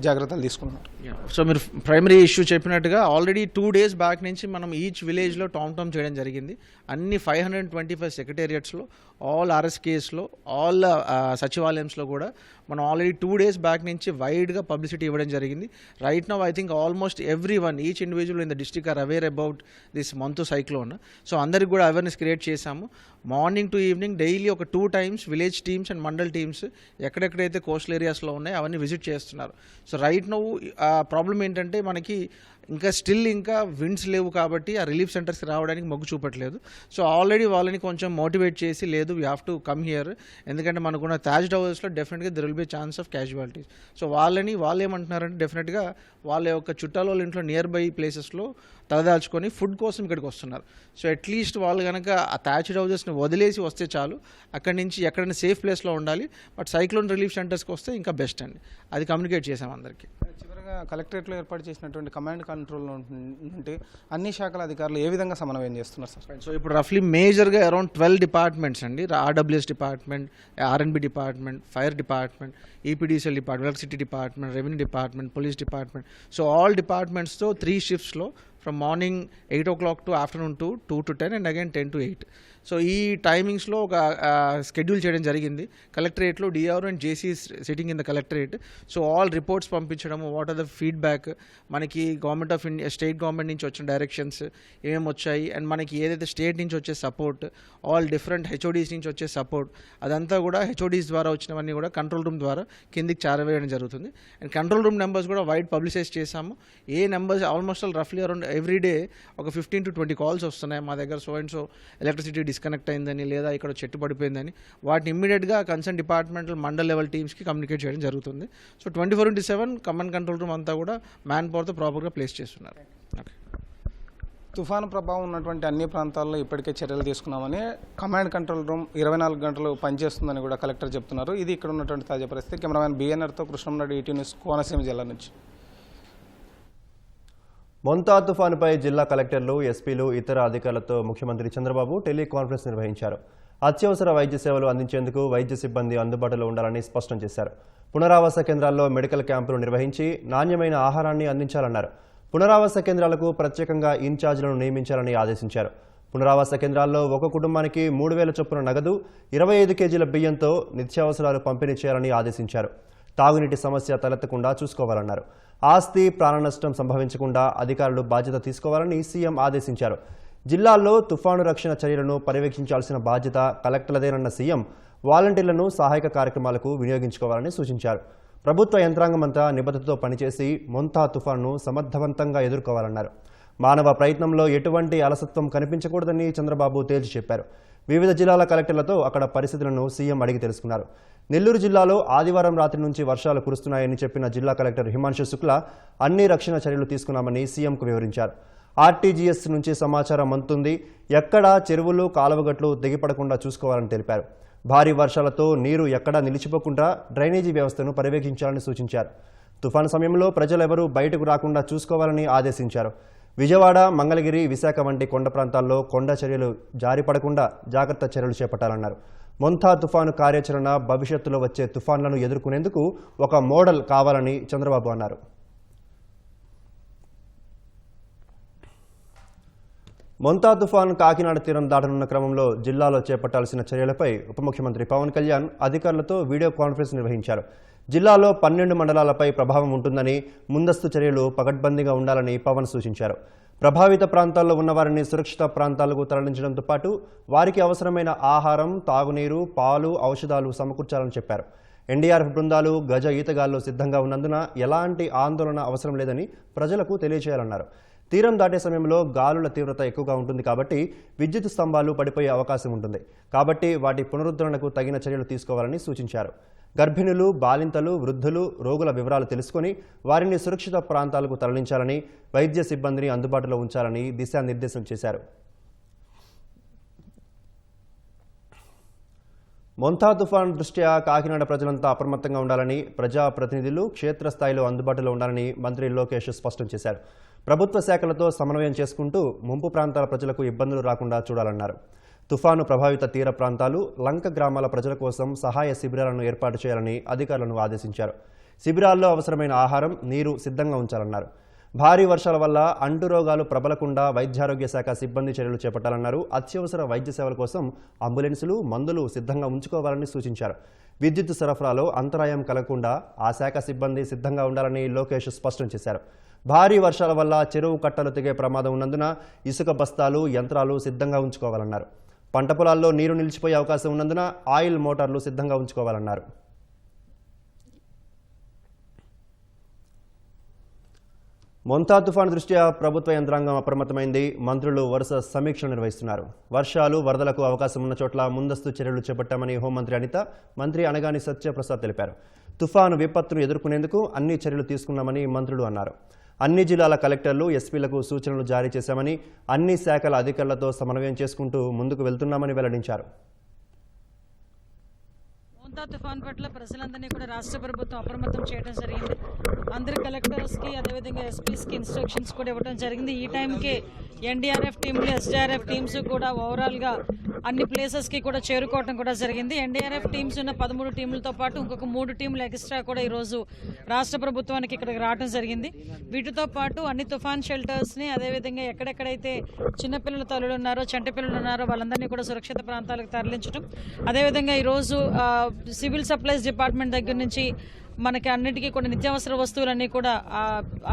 జాగ్రత్తలు తీసుకున్నారు? సో మీరు ప్రైమరీ ఇష్యూ చెప్పినట్టుగా ఆల్రెడీ 2 days బ్యాక్ నుంచి మనం ఈచ్ విలేజ్లో టామ్ చేయడం జరిగింది. అన్ని 525 సెక్రటేరియట్స్లో, ఆల్ RSKSలో, ఆల్ సచివాలయంస్లో కూడా మనం ఆల్రెడీ 2 days బ్యాక్ నుంచి వైడ్గా పబ్లిసిటీ ఇవ్వడం జరిగింది. Right now I think almost everyone, each individual in the district are aware about this Montha cyclone. So అందరికి కూడా అవేర్నెస్ క్రియేట్ చేశాము. మార్నింగ్ టు ఈవినింగ్ డైలీ ఒక 2 times village teams and mandal teams ఎక్కడెక్కడైతే coastal ఏరియాస్లో ఉన్నాయో అవన్నీ విజిట్ చేస్తున్నారు. So right now problem ఏంటంటే మనకి ఇంకా విండ్స్ లేవు కాబట్టి ఆ రిలీఫ్ సెంటర్స్కి రావడానికి మొగ్గు చూపట్లేదు. సో ఆల్రెడీ వాళ్ళని కొంచెం మోటివేట్ చేసి, లేదు we have to come here, ఎందుకంటే మనకున్న థ్యాచ్డ్ హౌసెస్లో డెఫినెట్గా there will be chance of casualties. So వాళ్ళు ఏమంటున్నారంటే డెఫినెట్గా వాళ్ళ యొక్క చుట్టాల వాళ్ళ ఇంట్లో నియర్ బై ప్లేసెస్లో తలదాల్చుకొని ఫుడ్ కోసం ఇక్కడికి వస్తున్నారు. సో అట్లీస్ట్ వాళ్ళు కనుక ఆ థ్యాచ్డ్ హౌసెస్ని వదిలేసి వస్తే చాలు, అక్కడి నుంచి ఎక్కడైనా సేఫ్ ప్లేస్లో ఉండాలి. బట్ సైక్లోన్ రిలీఫ్ సెంటర్స్కి వస్తే ఇంకా బెస్ట్ అండి. అది కమ్యూనికేట్ చేసాం అందరికీ. చివరగా కలెక్టరేట్లో ఏర్పాటు చేసినటువంటి కమాండ్ కంట్రోల్ నుండి అన్ని శాఖల అధికారులు ఏ విధంగా సమన్వయం చేస్తున్నారు సార్? సో ఇప్పుడు రఫ్లీ మేజర్గా అరౌండ్ 12 డిపార్ట్మెంట్స్ అండి. RWS department, R&B department, fire department, EPDCL department, electricity department, revenue department, police department. So all డిపార్ట్మెంట్స్తో 3 shiftsలో from morning 8 o'clock to afternoon 2 to 10 and again 10 to 8. So ఈ టైమింగ్స్లో ఒక షెడ్యూల్ చేయడం జరిగింది. కలెక్టరేట్లో DRO and JC sitting in the collectorate. So all reports పంపించడము, what are the feedback, మనకి government of India, state government నుంచి వచ్చిన డైరెక్షన్స్ ఏమేమి వచ్చాయి, అండ్ మనకి ఏదైతే స్టేట్ నుంచి వచ్చే సపోర్ట్, ఆల్ డిఫరెంట్ HODs నుంచి వచ్చే సపోర్ట్, అదంతా కూడా HODs ద్వారా వచ్చినవన్నీ కూడా కంట్రోల్ రూమ్ ద్వారా కిందికి చేరవేయడం జరుగుతుంది. అండ్ కంట్రోల్ రూమ్ నెంబర్స్ కూడా వైడ్ పబ్లిసైజ్ చేశాము. ఏ నెంబర్స్ ఆల్మోస్ట్ రఫ్లీ అరౌండ్ ఎవ్రీ డే ఒక 15 to 20 calls వస్తున్నాయి మా దగ్గర. So and so electricity disconnect అయిందని, లేదా ఇక్కడ చెట్టు పడిపోయిందని, వాటిని ఇమ్మీడియట్గా కన్సర్న్ డిపార్ట్మెంటల్ మండల్ లెవెల్ టీమ్స్కి కమ్యూనికేట్ చేయడం జరుగుతుంది. సో 24/7 కమాండ్ కంట్రోల్ రూమ్ అంతా కూడా మ్యాన్ పవర్తో ప్రాపర్గా ప్లేస్ చేస్తున్నారు. ఓకే. తుఫాను ప్రభావం ఉన్నటువంటి అన్ని ప్రాంతాల్లో ఇప్పటికే చర్యలు తీసుకున్నామని కమాండ్ కంట్రోల్ రూమ్ 24 గంటలు పనిచేస్తుందని కూడా కలెక్టర్ చెప్తున్నారు. ఇది ఇక్కడ ఉన్నటువంటి తాజా పరిస్థితి. కెమెరామెన్ BNRతో కృష్ణంనాయుడు, ET న్యూస్, కోనసీమ జిల్లా నుంచి. మొంతా తుఫానుపై జిల్లా కలెక్టర్లు, ఎస్పీలు, ఇతర అధికారులతో ముఖ్యమంత్రి చంద్రబాబు టెలికాన్ఫరెన్స్ నిర్వహించారు. అత్యవసర వైద్య సేవలు అందించేందుకు వైద్య సిబ్బంది అందుబాటులో ఉండాలని స్పష్టం చేశారు. పునరావాస కేంద్రాల్లో మెడికల్ క్యాంపులు నిర్వహించి నాణ్యమైన ఆహారాన్ని అందించాలన్నారు. పునరావాస కేంద్రాలకు ప్రత్యేకంగా ఇన్ఛార్జీలను నియమించాలని ఆదేశించారు. పునరావాస కేంద్రాల్లో ఒక కుటుంబానికి 3,000 చొప్పున నగదు, 25 kgల బియ్యంతో నిత్యావసరాలు పంపిణీ చేయాలని ఆదేశించారు. తాగునీటి సమస్య తలెత్తకుండా చూసుకోవాలన్నారు. ఆస్తి, ప్రాణ నష్టం సంభవించకుండా అధికారులు బాధ్యత తీసుకోవాలని సీఎం ఆదేశించారు. జిల్లాల్లో తుఫాను రక్షణ చర్యలను పర్యవేక్షించాల్సిన బాధ్యత కలెక్టర్లదేనన్న సీఎం వాలంటీర్లను సహాయక కార్యక్రమాలకు వినియోగించుకోవాలని సూచించారు. ప్రభుత్వ యంత్రాంగమంతా నిబద్ధతతో పనిచేసి మొంతా తుఫాన్ను సమర్థవంతంగా ఎదుర్కోవాలన్నారు. మానవ ప్రయత్నంలో ఎటువంటి అలసత్వం కనిపించకూడదని చంద్రబాబు తేల్చి చెప్పారు. వివిధ జిల్లాల కలెక్టర్లతో అక్కడ పరిస్థితులను సీఎం అడిగి తెలుసుకున్నారు. నెల్లూరు జిల్లాలో ఆదివారం రాత్రి నుంచి వర్షాలు కురుస్తున్నాయని చెప్పిన జిల్లా కలెక్టర్ హిమాంశు శుక్లా అన్ని రక్షణ చర్యలు తీసుకున్నామని సీఎంకు వివరించారు. RTGS నుంచి సమాచారం అందుతుంది. ఎక్కడా చెరువులు, కాలువగట్లు తెగిపడకుండా చూసుకోవాలని తెలిపారు. భారీ వర్షాలతో నీరు ఎక్కడా నిలిచిపోకుండా డ్రైనేజీ వ్యవస్థను పర్యవేక్షించాలని సూచించారు. తుఫాను సమయంలో ప్రజలెవరూ బయటకు రాకుండా చూసుకోవాలని ఆదేశించారు. విజయవాడ, మంగళగిరి, విశాఖ వంటి కొండ ప్రాంతాల్లో కొండ చర్యలు జారిపడకుండా జాగ్రత్త చర్యలు చేపట్టాలన్నారు. మొంతా తుఫాను కార్యాచరణ భవిష్యత్తులో వచ్చే తుఫాన్లను ఎదుర్కొనేందుకు ఒక మోడల్ కావాలని చంద్రబాబు అన్నారు. మొంతా తుఫాన్ కాకినాడ తీరం దాటనున్న క్రమంలో జిల్లాలో చేపట్టాల్సిన చర్యలపై ఉప ముఖ్యమంత్రి పవన్ కళ్యాణ్ అధికారులతో వీడియో కాన్ఫరెన్స్ నిర్వహించారు. జిల్లాలో 12 మండలాలపై ప్రభావం ఉంటుందని, ముందస్తు చర్యలు పకడ్బందీగా ఉండాలని పవన్ సూచించారు. ప్రభావిత ప్రాంతాల్లో ఉన్నవారిని సురక్షిత ప్రాంతాలకు తరలించడంతో పాటు వారికి అవసరమైన ఆహారం, తాగునీరు, పాలు, ఔషధాలు సమకూర్చాలని చెప్పారు. NDRF బృందాలు, గజ ఈతగాళ్లు సిద్ధంగా ఉన్నందున ఎలాంటి ఆందోళన అవసరం లేదని ప్రజలకు తెలియజేయాలన్నారు. తీరం దాటే సమయంలో గాలుల తీవ్రత ఎక్కువగా ఉంటుంది కాబట్టి విద్యుత్ స్తంభాలు పడిపోయే అవకాశం ఉంటుంది. కాబట్టి వాటి పునరుద్ధరణకు తగిన చర్యలు తీసుకోవాలని సూచించారు. గర్భిణులు, బాలింతలు, వృద్ధులు, రోగుల వివరాలు తెలుసుకొని వారిని సురక్షిత ప్రాంతాలకు తరలించాలని, వైద్య సిబ్బందిని అందుబాటులో ఉంచాలని దిశానిర్దేశం చేశారు. మొంతా తుఫాన్ దృష్ట్యా కాకినాడ ప్రజలంతా అప్రమత్తంగా ఉండాలని, ప్రజాప్రతినిధులు క్షేత్రస్థాయిలో అందుబాటులో ఉండాలని మంత్రి లోకేష్ స్పష్టం చేశారు. ప్రభుత్వ శాఖలతో సమన్వయం చేసుకుంటూ ముంపు ప్రాంతాల ప్రజలకు ఇబ్బందులు రాకుండా చూడాలన్నారు. తుఫాను ప్రభావిత తీర ప్రాంతాలు, లంక గ్రామాల ప్రజల కోసం సహాయ శిబిరాలను ఏర్పాటు చేయాలని అధికారులను ఆదేశించారు. శిబిరాల్లో అవసరమైన ఆహారం, నీరు సిద్ధంగా ఉంచాలన్నారు. భారీ వర్షాల వల్ల అంటురోగాలు ప్రబలకుండా వైద్యారోగ్య శాఖ సిబ్బంది చర్యలు చేపట్టాలన్నారు. అత్యవసర వైద్య సేవల కోసం అంబులెన్సులు, మందులు సిద్ధంగా ఉంచుకోవాలని సూచించారు. విద్యుత్ సరఫరాలో అంతరాయం కలగకుండా ఆ శాఖ సిబ్బంది సిద్ధంగా ఉండాలని లోకేష్ స్పష్టం చేశారు. భారీ వర్షాల వల్ల చెరువు కట్టలు తెగే ప్రమాదం ఉన్నందున ఇసుక బస్తాలు, యంత్రాలు సిద్ధంగా ఉంచుకోవాలన్నారు. పంట పొలాల్లో నీరు నిలిచిపోయే అవకాశం ఉన్నందున ఆయిల్ మోటార్లు సిద్ధంగా ఉంచుకోవాలన్నారు. మొంతా తుఫాను దృష్ట్యా ప్రభుత్వ యంత్రాంగం అప్రమత్తమైంది. మంత్రులు వరుస సమీక్షలు నిర్వహిస్తున్నారు. వర్షాలు, వరదలకు అవకాశం ఉన్న చోట్ల ముందస్తు చర్యలు చేపట్టామని హోంమంత్రి అనిత, మంత్రి అనగాని సత్యప్రసాద్ తెలిపారు. తుఫాను విపత్తును ఎదుర్కొనేందుకు అన్ని చర్యలు తీసుకున్నామని మంత్రులు అన్నారు. అన్ని జిల్లాల కలెక్టర్లు, ఎస్పీలకు సూచనలు జారీ చేశామని, అన్ని శాఖల అధికారులతో సమన్వయం చేసుకుంటూ ముందుకు వెళ్తున్నామని వెల్లడించారు. మొంతా తుఫాన్ పట్ల ప్రజలందరినీ కూడా రాష్ట్ర ప్రభుత్వం అప్రమత్తం చేయడం జరిగింది. అందరి కలెక్టర్స్కి, అదేవిధంగా ఎస్పీస్కి ఇన్స్ట్రక్షన్స్ కూడా ఇవ్వడం జరిగింది. ఈ టైంకి ఎన్డీఆర్ఎఫ్ టీంలు, ఎస్డీఆర్ఎఫ్ టీమ్స్ కూడా ఓవరాల్గా అన్ని ప్లేసెస్కి కూడా చేరుకోవడం కూడా జరిగింది. ఎన్డీఆర్ఎఫ్ టీమ్స్ ఉన్న 13 టీంలతో పాటు ఇంకొక 3 టీంలు ఎక్స్ట్రా కూడా ఈరోజు రాష్ట్ర ప్రభుత్వానికి ఇక్కడికి రావడం జరిగింది. వీటితో పాటు అన్ని తుఫాన్ షెల్టర్స్ని, అదేవిధంగా ఎక్కడెక్కడైతే చిన్నపిల్లల తల్లులు ఉన్నారో, చంటి పిల్లలు ఉన్నారో వాళ్ళందరినీ కూడా సురక్షిత ప్రాంతాలకు తరలించడం, అదేవిధంగా ఈరోజు సివిల్ సప్లైస్ డిపార్ట్మెంట్ దగ్గర నుంచి మనకి అన్నిటికీ కూడా నిత్యావసర వస్తువులన్నీ కూడా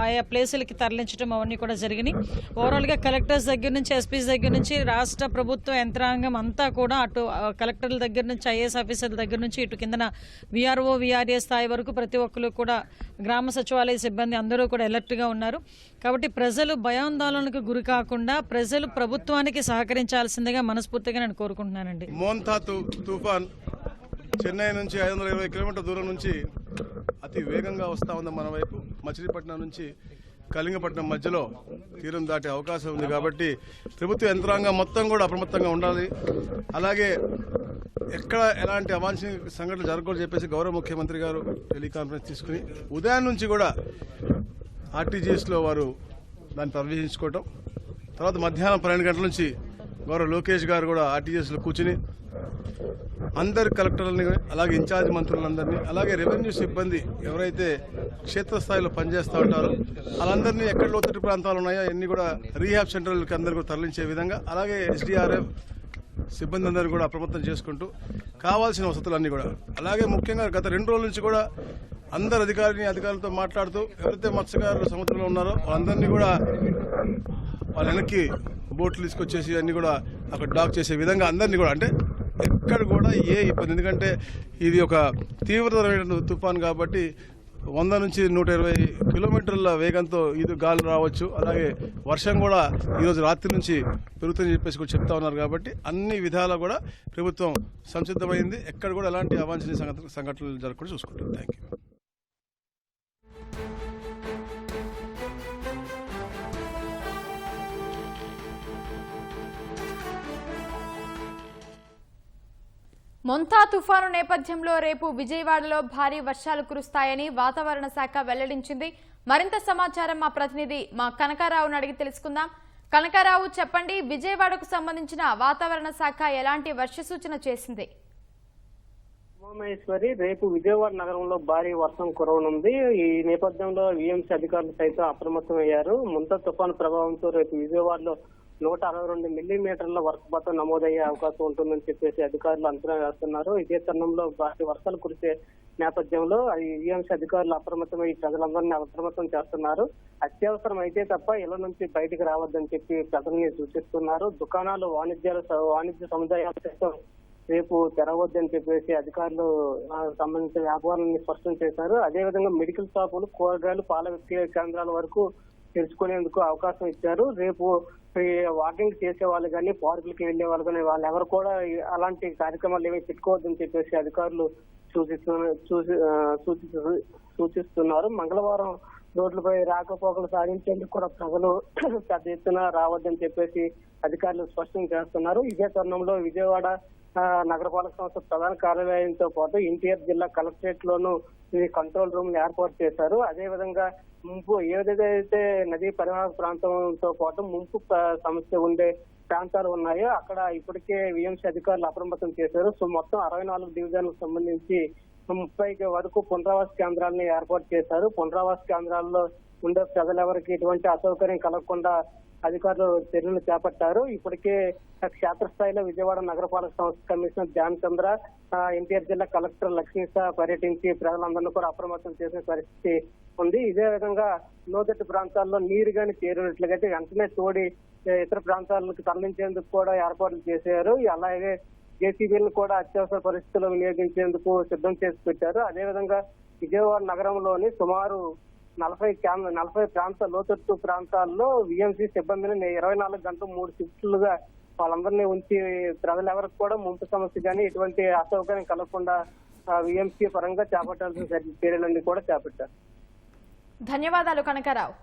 ఆయా ప్లేసులకి తరలించడం అవన్నీ కూడా జరిగినాయి. ఓవరాల్గా కలెక్టర్స్ దగ్గర నుంచి, ఎస్పీస్ దగ్గర నుంచి రాష్ట్ర ప్రభుత్వ యంత్రాంగం అంతా కూడా అటు కలెక్టర్ల దగ్గర నుంచి, ఐఏఎస్ ఆఫీసర్ల దగ్గర నుంచి ఇటు కిందన విఆర్ఓ, విఆర్ఏ స్థాయి వరకు ప్రతి ఒక్కరు కూడా, గ్రామ సచివాలయ సిబ్బంది అందరూ కూడా అలర్ట్గా ఉన్నారు. కాబట్టి ప్రజలు భయాందోళనకు గురి కాకుండా ప్రజలు ప్రభుత్వానికి సహకరించాల్సిందిగా మనస్ఫూర్తిగా నేను కోరుకుంటున్నానండి. మోంతా తుఫాన్ చెన్నై నుంచి 520 కిలోమీటర్ల దూరం నుంచి అతి వేగంగా వస్తూ ఉంది మన వైపు. మచిలీపట్నం నుంచి కళింగపట్నం మధ్యలో తీరం దాటే అవకాశం ఉంది. కాబట్టి ప్రభుత్వ యంత్రాంగం మొత్తం కూడా అప్రమత్తంగా ఉండాలి. అలాగే ఎక్కడ ఎలాంటి అవాంఛనీయ సంఘటనలు జరగకూడదు చెప్పేసి గౌరవ ముఖ్యమంత్రి గారు టెలికాన్ఫరెన్స్ తీసుకుని ఉదయం నుంచి కూడా ఆర్టీజీఎస్లో వారు దాన్ని పర్యవేక్షించుకోవటం, తర్వాత మధ్యాహ్నం 12 గంటల నుంచి గౌరవ లోకేష్ గారు కూడా ఆర్టీజీఎస్లో కూర్చుని అందరి కలెక్టర్లని, అలాగే ఇన్ఛార్జ్ మంత్రులందరినీ, అలాగే రెవెన్యూ సిబ్బంది ఎవరైతే క్షేత్రస్థాయిలో పనిచేస్తూ ఉంటారో వాళ్ళందరినీ ఎక్కడ లోతట్టు ప్రాంతాలు ఉన్నాయో అన్ని కూడా రీహాబ్ సెంటర్లకి అందరూ కూడా తరలించే విధంగా, అలాగే ఎస్డీఆర్ఎఫ్ సిబ్బంది అందరూ కూడా అప్రమత్తం చేసుకుంటూ కావాల్సిన వసతులన్నీ కూడా, అలాగే ముఖ్యంగా గత 2 రోజుల నుంచి కూడా అందరు అధికారులతో మాట్లాడుతూ ఎవరైతే మత్స్యకారులు సముద్రంలో ఉన్నారో వాళ్ళందరినీ కూడా వాళ్ళ వెనక్కి బోట్లు తీసుకొచ్చేసి అన్ని కూడా అక్కడ డాక్ చేసే విధంగా అందరినీ కూడా, అంటే ఎక్కడ కూడా ఏ ఇబ్బంది, ఎందుకంటే ఇది ఒక తీవ్రతరమైన తుఫాన్ కాబట్టి 100 నుంచి 120 కిలోమీటర్ల వేగంతో ఇది గాలి రావచ్చు. అలాగే వర్షం కూడా ఈరోజు రాత్రి నుంచి పెరుగుతుందని చెప్పేసి కూడా చెప్తా ఉన్నారు. కాబట్టి అన్ని విధాలా కూడా ప్రభుత్వం సంసిద్ధమైంది. ఎక్కడ కూడా ఎలాంటి అవాంఛనీయ సంఘటనలు జరగకుండా చూసుకుంటాం. Thank you. మొంతా తుఫాను నేపథ్యంలో రేపు విజయవాడలో భారీ వర్షాలు కురుస్తాయని వాతావరణ శాఖ వెల్లడించింది. మరింత సమాచారం మా ప్రతినిధి కనకారావును అడిగి తెలుసుకుందాం. కనకారావు, చెప్పండి, విజయవాడకు సంబంధించిన వాతావరణ శాఖ ఎలాంటి వర్ష సూచన చేసింది? ఉమామహేశ్వరి, రేపు విజయవాడ నగరంలో భారీ వర్షం కురవనుంది. ఈ నేపథ్యంలో విఎంసీ అధికారులు సైతం అప్రమత్తమయ్యారు. మొంతా తుఫాను ప్రభావంతో రేపు విజయవాడలో 162 మిల్లీమీటర్ల వర్షపాతం నమోదయ్యే అవకాశం ఉంటుందని చెప్పేసి అధికారులు అంచనా వేస్తున్నారు. ఇదే తరుణంలో భారీ వర్షాలు కురిసే నేపథ్యంలో ఈఎంసీ అధికారులు అప్రమత్తమై ప్రజలందరినీ అప్రమత్తం చేస్తున్నారు. అత్యవసరం అయితే తప్ప ఇళ్ల నుంచి బయటికి రావద్దని చెప్పి ప్రజల్ని సూచిస్తున్నారు. దుకాణాలు, వాణిజ్య సముదాయాలు సైతం రేపు తెరవద్దని చెప్పేసి అధికారులు సంబంధించిన వ్యాపారాన్ని స్పష్టం చేశారు. అదేవిధంగా మెడికల్ షాపులు, కూరగాయలు, పాల విక్రయ కేంద్రాల వరకు తెలుసుకునేందుకు అవకాశం ఇచ్చారు. రేపు వాకింగ్ చేసే వాళ్ళు కానీ, పార్కులకి వెళ్లే వాళ్ళు కానీ వాళ్ళెవరు కూడా అలాంటి కార్యక్రమాలు ఏమీ పెట్టుకోవద్దని చెప్పేసి అధికారులు సూచిస్తున్నారు. మంగళవారం రోడ్లపై రాకపోకలు సాగించేందుకు కూడా ప్రజలు పెద్ద ఎత్తున రావద్దని చెప్పేసి అధికారులు స్పష్టం చేస్తున్నారు. ఇదే తరుణంలో విజయవాడ నగరపాలక సంస్థ ప్రధాన కార్యాలయంతో పాటు ఎన్టీఆర్ జిల్లా కలెక్టరేట్ లోను ఈ కంట్రోల్ రూమ్ ఏర్పాటు చేశారు. అదే విధంగా ముంపు ఏదైతే నదీ పరివాహక ప్రాంతంతో పాటు ముంపు సమస్య ఉండే ప్రాంతాలు ఉన్నాయో అక్కడ ఇప్పటికే విఎంసీ అధికారులు అప్రమత్తం చేశారు. సో మొత్తం 64 డివిజన్లకు సంబంధించి 30 వరకు పునరావాస కేంద్రాలను ఏర్పాటు చేశారు. పునరావాస కేంద్రాల్లో ఉండే ప్రజలెవరికి ఎటువంటి అసౌకర్యం కలగకుండా అధికారులు చర్యలు చేపట్టారు. ఇప్పటికే క్షేత్రస్థాయిలో విజయవాడ నగరపాలక సంస్థ కమిషనర్ ధ్యాన్ చంద్ర, ఎన్టీఆర్ జిల్లా కలెక్టర్ లక్ష్మీసా పర్యటించి ప్రజలందరినీ కూడా అప్రమత్తం చేసిన పరిస్థితి ఉంది. ఇదే విధంగా లోతట్టు ప్రాంతాల్లో నీరు గాని చేరినట్లుగైతే వెంటనే తోడి ఇతర ప్రాంతాలకు తరలించేందుకు కూడా ఏర్పాట్లు చేశారు. అలాగే జేసీబీలను కూడా అత్యవసర పరిస్థితుల్లో వినియోగించేందుకు సిద్ధం చేసి పెట్టారు. అదేవిధంగా విజయవాడ నగరంలోని సుమారు 40 లోతట్టు ప్రాంతాల్లో విఎంసీ సిబ్బందిని 24 గంటలు 3 షిఫ్ట్లుగా వాళ్ళందరినీ ఉంచి ప్రజలెవరికి కూడా ముంపు సమస్య కానీ ఎటువంటి అసౌకర్యం కలగకుండా విఎంసీ పరంగా చేపట్టాల్సిన చర్యలన్నీ కూడా చేపట్టారు. ధన్యవాదాలు కనకారావు.